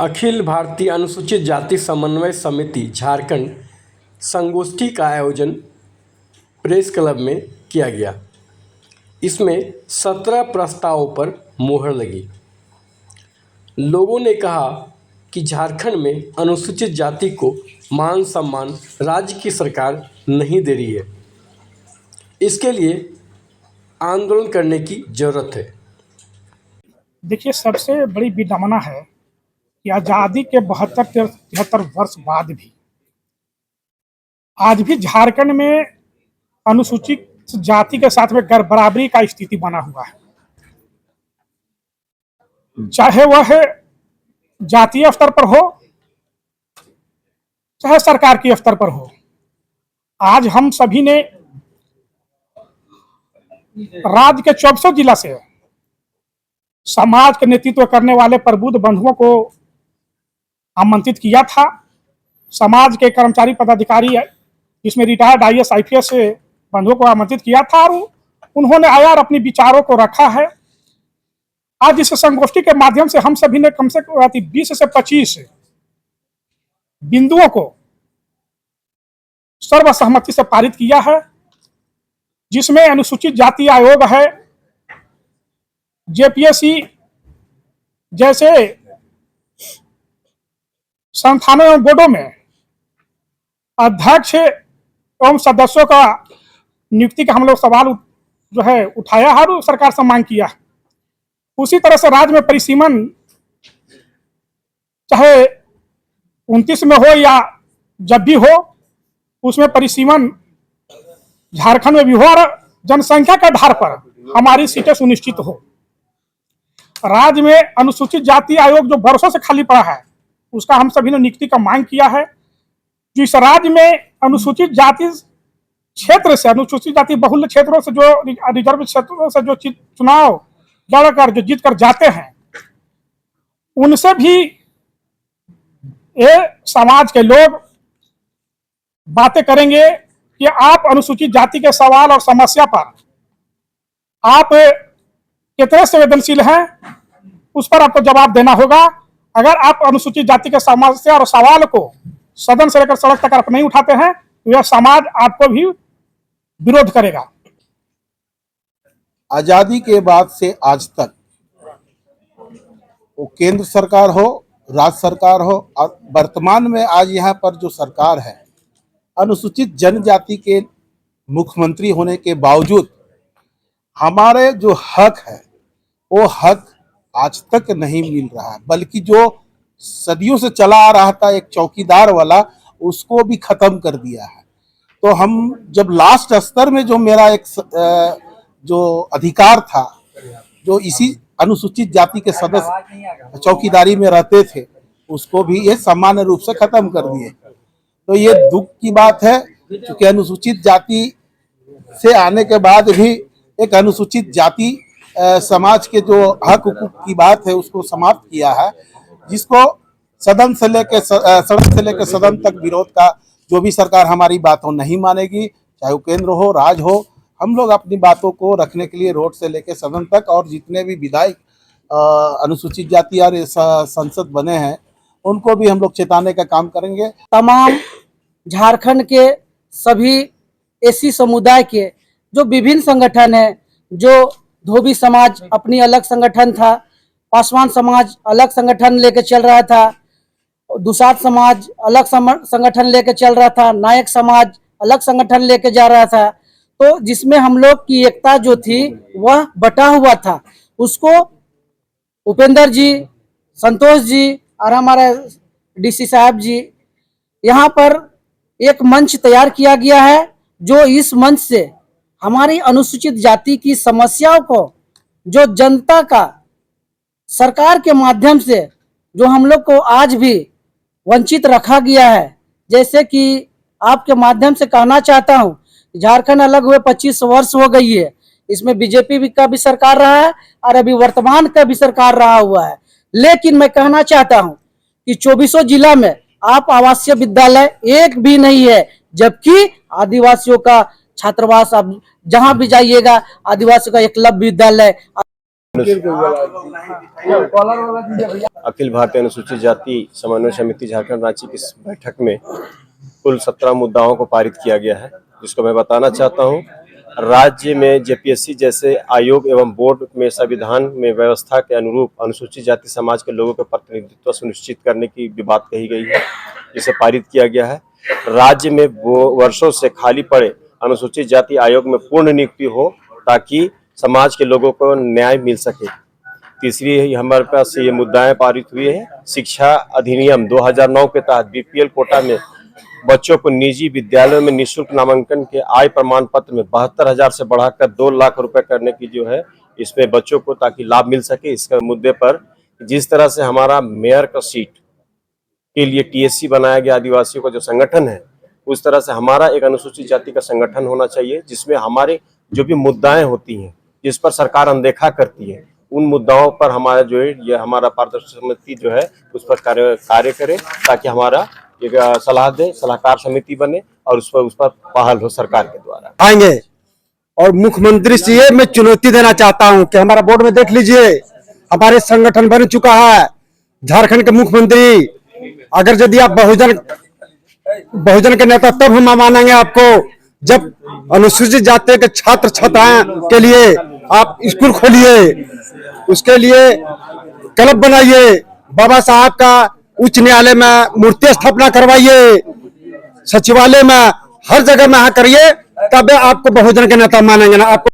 अखिल भारतीय अनुसूचित जाति समन्वय समिति झारखंड संगोष्ठी का आयोजन प्रेस क्लब में किया गया। इसमें 17 प्रस्तावों पर मोहर लगी। लोगों ने कहा कि झारखंड में अनुसूचित जाति को मान सम्मान राज्य की सरकार नहीं दे रही है। इसके लिए आंदोलन करने की जरूरत है। देखिए, सबसे बड़ी विडंबना है कि आज़ादी के 72-73 वर्ष बाद भी आज भी झारखंड में अनुसूचित जाति के साथ में गैर बराबरी का स्थिति बना हुआ है, चाहे वह जातीय स्तर पर हो चाहे सरकार के स्तर पर हो। आज हम सभी ने राज्य के 24 जिला से समाज का नेतृत्व करने वाले प्रबुद्ध बंधुओं को आमंत्रित किया था। समाज के कर्मचारी पदाधिकारी जिसमें रिटायर्ड IAS IPS बंधुओं को आमंत्रित किया था और उन्होंने आया और अपने विचारों को रखा है। आज इस संगोष्ठी के माध्यम से हम सभी ने कम से कम 20 से 25 बिंदुओं को सर्वसम्मति से पारित किया है, जिसमें अनुसूचित जाति आयोग है, JPSC जैसे संस्थानों एवं बोर्डों में अध्यक्ष एवं सदस्यों का नियुक्ति का हम लोग सवाल जो है उठाया है और सरकार से मांग किया। उसी तरह से राज्य में परिसीमन चाहे 29 में हो या जब भी हो, उसमें परिसीमन झारखंड में भी हो और जनसंख्या के आधार पर हमारी सीटें सुनिश्चित हो। राज्य में अनुसूचित जाति आयोग जो वर्षों से खाली पड़ा है, उसका हम सभी ने नियुक्ति का मांग किया है। जो इस राज्य में अनुसूचित जाति क्षेत्र से, अनुसूचित जाति बहुल्य क्षेत्रों से, जो रिजर्व क्षेत्रों से जो चुनाव लड़कर जो जीत कर जाते हैं, उनसे भी ये समाज के लोग बातें करेंगे कि आप अनुसूचित जाति के सवाल और समस्या पर आप कितने संवेदनशील हैं, उस पर आपको जवाब देना होगा। अगर आप अनुसूचित जाति के समस्या और सवाल को सदन से लेकर सड़क तक आप नहीं उठाते हैं तो यह समाज आपको भी विरोध करेगा। आजादी के बाद से आज तक वो केंद्र सरकार हो, राज्य सरकार हो और वर्तमान में आज यहाँ पर जो सरकार है, अनुसूचित जनजाति के मुख्यमंत्री होने के बावजूद हमारे जो हक है वो हक आज तक नहीं मिल रहा है, बल्कि जो सदियों से चला आ रहा था एक चौकीदार वाला, उसको भी खत्म कर दिया है। तो हम जब लास्ट स्तर में जो मेरा एक जो अधिकार था, जो इसी अनुसूचित जाति के सदस्य चौकीदारी में रहते थे, उसको भी ये सामान्य रूप से खत्म कर दिए। तो ये दुख की बात है, क्योंकि अनुसूचित जाति से आने के बाद भी एक अनुसूचित जाति समाज के जो हक हुकूक की बात है उसको समाप्त किया है, जिसको सदन से लेकर सदन तक विरोध का जो भी सरकार हमारी बातों नहीं मानेगी, चाहे वो केंद्र हो राज्य हो, हम लोग अपनी बातों को रखने के लिए रोड से लेकर सदन तक और जितने भी विधायक अनुसूचित जाति और संसद बने हैं उनको भी हम लोग चेताने का काम करेंगे। तमाम झारखंड के सभी एसी समुदाय के जो विभिन्न संगठन हैं, जो धोबी समाज अपनी अलग संगठन था, पासवान समाज अलग संगठन लेके चल रहा था, दुसाध समाज अलग संगठन लेके चल रहा था, नायक समाज अलग संगठन लेके जा रहा था। तो जिसमें हम लोग की एकता जो थी वह बटा हुआ था, उसको उपेंद्र जी, संतोष जी और हमारे DC साहब जी, यहाँ पर एक मंच तैयार किया गया है, जो इस मंच से हमारी अनुसूचित जाति की समस्याओं को जो जनता का सरकार के माध्यम से जो हम लोग को आज भी वंचित रखा गया है, जैसे कि आपके माध्यम से कहना चाहता हूं, झारखंड अलग हुए 25 वर्ष हो गई है, इसमें बीजेपी का भी सरकार रहा है और अभी वर्तमान का भी सरकार रहा हुआ है। लेकिन मैं कहना चाहता हूं कि 24 जिला में आप आवासीय विद्यालय एक भी नहीं है, जबकि आदिवासियों का छात्रावास, अब जहां भी जाइएगा आदिवासियों का एकलव्य विद्यालय अखिल भारतीय अनुसूचित जाति समन्वय समिति झारखंड रांची की इस बैठक में कुल 17 मुद्दाओं को पारित किया गया है, जिसको मैं बताना चाहता हूं। राज्य में जेपीएससी जैसे आयोग एवं बोर्ड में संविधान में व्यवस्था के अनुरूप अनुसूचित जाति समाज के लोगों का प्रतिनिधित्व सुनिश्चित करने की भी बात कही गई है, जिसे पारित किया गया है। राज्य में वर्षों से खाली पड़े अनुसूचित जाति आयोग में पूर्ण नियुक्ति हो ताकि समाज के लोगों को न्याय मिल सके। तीसरी हमारे पास ये मुद्दाएं पारित हुई है। शिक्षा अधिनियम 2009 के तहत बीपीएल कोटा में बच्चों को निजी विद्यालयों में निःशुल्क नामांकन के आय प्रमाण पत्र में 72,000 से बढ़ाकर 2 लाख रुपए करने की जो है, इसमें बच्चों को ताकि लाभ मिल सके। इसका मुद्दे पर जिस तरह से हमारा मेयर का सीट के लिए टीएससी बनाया गया आदिवासियों का जो संगठन है, उस तरह से हमारा एक अनुसूचित जाति का संगठन होना चाहिए, जिसमें हमारे जो भी मुद्दाएं होती हैं जिस पर सरकार अनदेखा करती है, उन मुद्दाओं पर हमारा जो है ये हमारा पारदर्शी समिति जो है उस पर कार्य करे, ताकि हमारा एक सलाह दे, सलाहकार समिति बने और उस पर पहल हो सरकार के द्वारा। आएंगे और मुख्यमंत्री से ये मैं चुनौती देना चाहता हूं कि हमारा बोर्ड में देख लीजिए, हमारे संगठन बन चुका है। झारखंड के मुख्यमंत्री अगर यदि आप बहुजन के नेता, तब हम मानेंगे आपको जब अनुसूचित जाति के छात्र छात्राओं के लिए आप स्कूल खोलिए, उसके लिए क्लब बनाइए, बाबा साहब का उच्च न्यायालय में मूर्ति स्थापना करवाइए, सचिवालय में हर जगह में करिए, तब आपको बहुजन के नेता मानेंगे ना। आपको